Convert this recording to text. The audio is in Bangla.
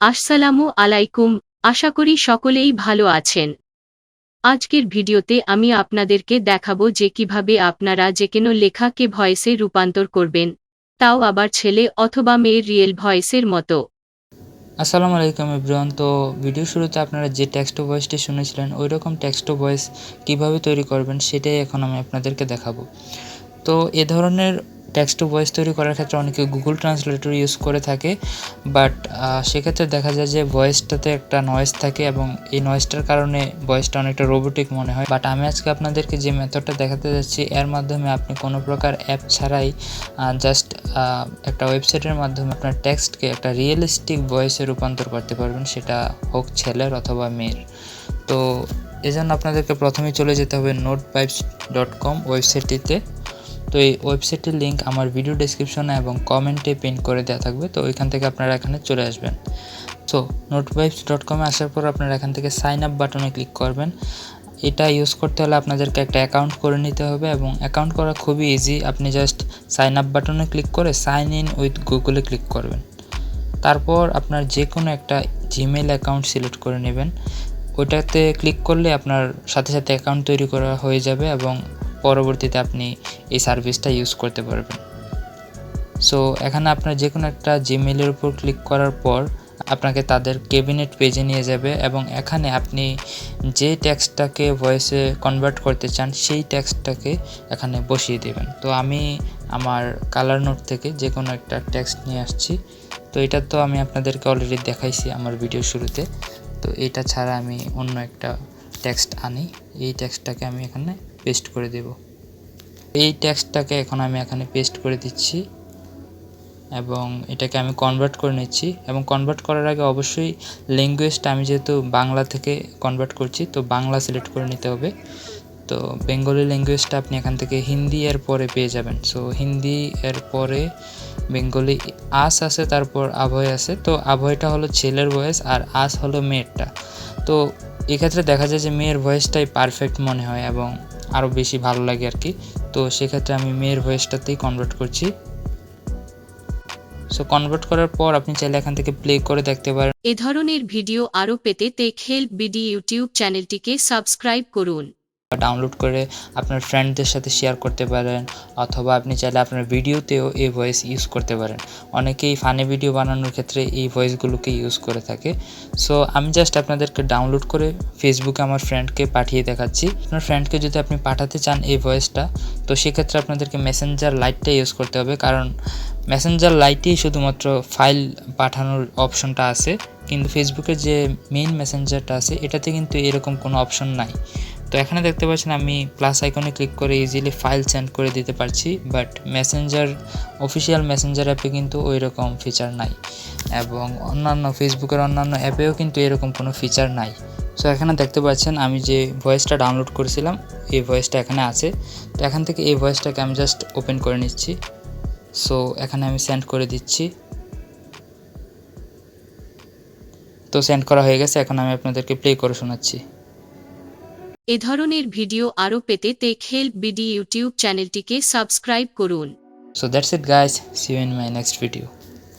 আসসালামু আলাইকুম, আশা করি সকলেই ভালো আছেন। আজকের ভিডিওতে আমি আপনাদেরকে দেখাবো যে কিভাবে আপনারা যেকোনো লেখাকে ভয়েসে রূপান্তর করবেন, তাও আবার ছেলে অথবা মেয়ের রিয়েল ভয়েসের মতো। আসসালামু আলাইকুম এভরিওয়ান। তো ভিডিও শুরুতে আপনারা যে টেক্সট টু ভয়েসটি শুনেছিলেন ওই রকম টেক্সট টু ভয়েস কীভাবে তৈরি করবেন সেটাই এখন আমি আপনাদেরকে দেখাবো। তো এ ধরনের টেক্সট টু ভয়েস তৈরি করার ক্ষেত্রে অনেকে গুগল ট্রান্সলেটর ইউজ করে থাকে, বাট সেক্ষেত্রে দেখা যায় যে ভয়েসটাতে একটা নয়েজ থাকে এবং এই নয়েজটার কারণে ভয়েসটা অনেকটা রোবোটিক মনে হয়। বাট আমি আজকে আপনাদেরকে যে মেথডটা দেখাতে যাচ্ছি এর মাধ্যমে আপনি কোনো প্রকার অ্যাপ ছাড়াই জাস্ট একটা ওয়েবসাইটের মাধ্যমে আপনার টেক্সটকে একটা রিয়েলিস্টিক ভয়েসে রূপান্তর করতে পারবেন, সেটা হোক ছেলের অথবা মেয়ের। তো এজন্য আপনাদেরকে প্রথমেই চলে যেতে হবে notevibes.com ওয়েবসাইটটিতে। তো এই ওয়েবসাইটের লিঙ্ক আমার ভিডিও ডেসক্রিপশনে এবং কমেন্টে পিন করে দেওয়া থাকবে, তো ওইখান থেকে আপনারা এখানে চলে আসবেন। সো notevibes.com এ আসার পর আপনারা এখান থেকে সাইন আপ বাটনে ক্লিক করবেন। এটা ইউজ করতে হলে আপনাদেরকে একটা অ্যাকাউন্ট করে নিতে হবে এবং অ্যাকাউন্ট করা খুবই ইজি। আপনি জাস্ট সাইন আপ বাটনে ক্লিক করে সাইন ইন উইথ গুগলে ক্লিক করবেন। তারপর আপনার যে কোনো একটা জিমেইল অ্যাকাউন্ট সিলেক্ট করে নেবেন। ওইটাতে ক্লিক করলে আপনার সাথে সাথে অ্যাকাউন্ট তৈরি করা হয়ে যাবে এবং পরবর্তীতে আপনি এই সার্ভিসটা ইউজ করতে পারবেন। সো এখানে আপনার যে কোনো একটা জিমেইলের উপর ক্লিক করার পর আপনাকে তাদের ক্যাবিনেট পেজে নিয়ে যাবে এবং এখানে আপনি যে টেক্সটটাকে ভয়েসে কনভার্ট করতে চান সেই টেক্সটটাকে এখানে বসিয়ে দেবেন। তো আমি আমার কালার নোট থেকে যে কোনো একটা টেক্সট নিয়ে আসছি। তো এটা তো আমি আপনাদেরকে অলরেডি দেখাইছি আমার ভিডিও শুরুতে। তো এটা ছাড়া আমি অন্য একটা টেক্সট আনি, এই টেক্সটটাকে আমি এখানে পেস্ট করে দেব। এই টেক্সটটাকে এখন আমি এখানে পেস্ট করে দিচ্ছি এবং এটাকে আমি কনভার্ট করে নিচ্ছি। এবং কনভার্ট করার আগে অবশ্যই ল্যাঙ্গুয়েজটা, আমি যেহেতু বাংলা থেকে কনভার্ট করছি তো বাংলা সিলেক্ট করে নিতে হবে। তো বেঙ্গলি ল্যাঙ্গুয়েজটা আপনি এখান থেকে হিন্দি এর পরে পেয়ে যাবেন। সো হিন্দি এর পরে বেঙ্গলি আস আছে, তারপর আভয় আছে। তো আভয়টা হলো ছেলের ভয়েস আর আস হলো মেয়েরটা। তো এক্ষেত্রে দেখা যায় যে মেয়ের ভয়েসটাই পারফেক্ট মনে হয় এবং আরও বেশি ভালো লাগে আর কি। তো সেক্ষেত্রে আমি মেয়ের ভয়েসটাতেই কনভার্ট করছি। সো কনভার্ট করার পর আপনি চাইলে এখান থেকে প্লে করে দেখতে পারেন। এ ধরনের ভিডিও আরও পেতে টেক হেল্প বিডি ইউটিউব চ্যানেলটিকে সাবস্ক্রাইব করুন। ডাউনলোড করে আপনার ফ্রেন্ডদের সাথে শেয়ার করতে পারেন, অথবা আপনি চাইলে আপনার ভিডিওতেও এই ভয়েস ইউজ করতে পারেন। অনেকেই ফানি ভিডিও বানানোর ক্ষেত্রে এই ভয়েসগুলোকে ইউজ করে থাকে। সো আমি জাস্ট আপনাদেরকে ডাউনলোড করে ফেসবুকে আমার ফ্রেন্ডকে পাঠিয়ে দেখাচ্ছি। আপনার ফ্রেন্ডকে যদি আপনি পাঠাতে চান এই ভয়েসটা, তো সেক্ষেত্রে আপনাদেরকে মেসেঞ্জার লাইটটা ইউজ করতে হবে, কারণ মেসেঞ্জার লাইটেই শুধুমাত্র ফাইল পাঠানোর অপশনটা আছে, কিন্তু ফেসবুকের যে মেইন মেসেঞ্জারটা আছে এটাতে কিন্তু এরকম কোনো অপশন নাই। তো এখানে দেখতে পাচ্ছেন আমি প্লাস আইকনে ক্লিক করে ইজিলি ফাইল সেন্ড করে দিতে পারছি, বাট মেসেঞ্জার অফিসিয়াল মেসেঞ্জার অ্যাপে কিন্তু ওই রকম ফিচার নাই এবং অন্যান্য ফেসবুকের অন্যান্য অ্যাপেও কিন্তু এরকম কোনো ফিচার নাই। সো এখানে দেখতে পাচ্ছেন আমি যে ভয়েসটা ডাউনলোড করেছিলাম এই ভয়েসটা এখানে আছে। তো এখান থেকে এই ভয়েসটাকে আমি জাস্ট ওপেন করে নিচ্ছি। সো এখানে আমি সেন্ড করে দিচ্ছি। তো সেন্ড করা হয়ে গেছে, এখন আমি আপনাদেরকে প্লে করে শোনাচ্ছি। এ ধরনের ভিডিও আরও পেতে টেক হেল্প বিডি ইউটিউব চ্যানেলটিকে সাবস্ক্রাইব করুন। So that's it guys, see you in my next video.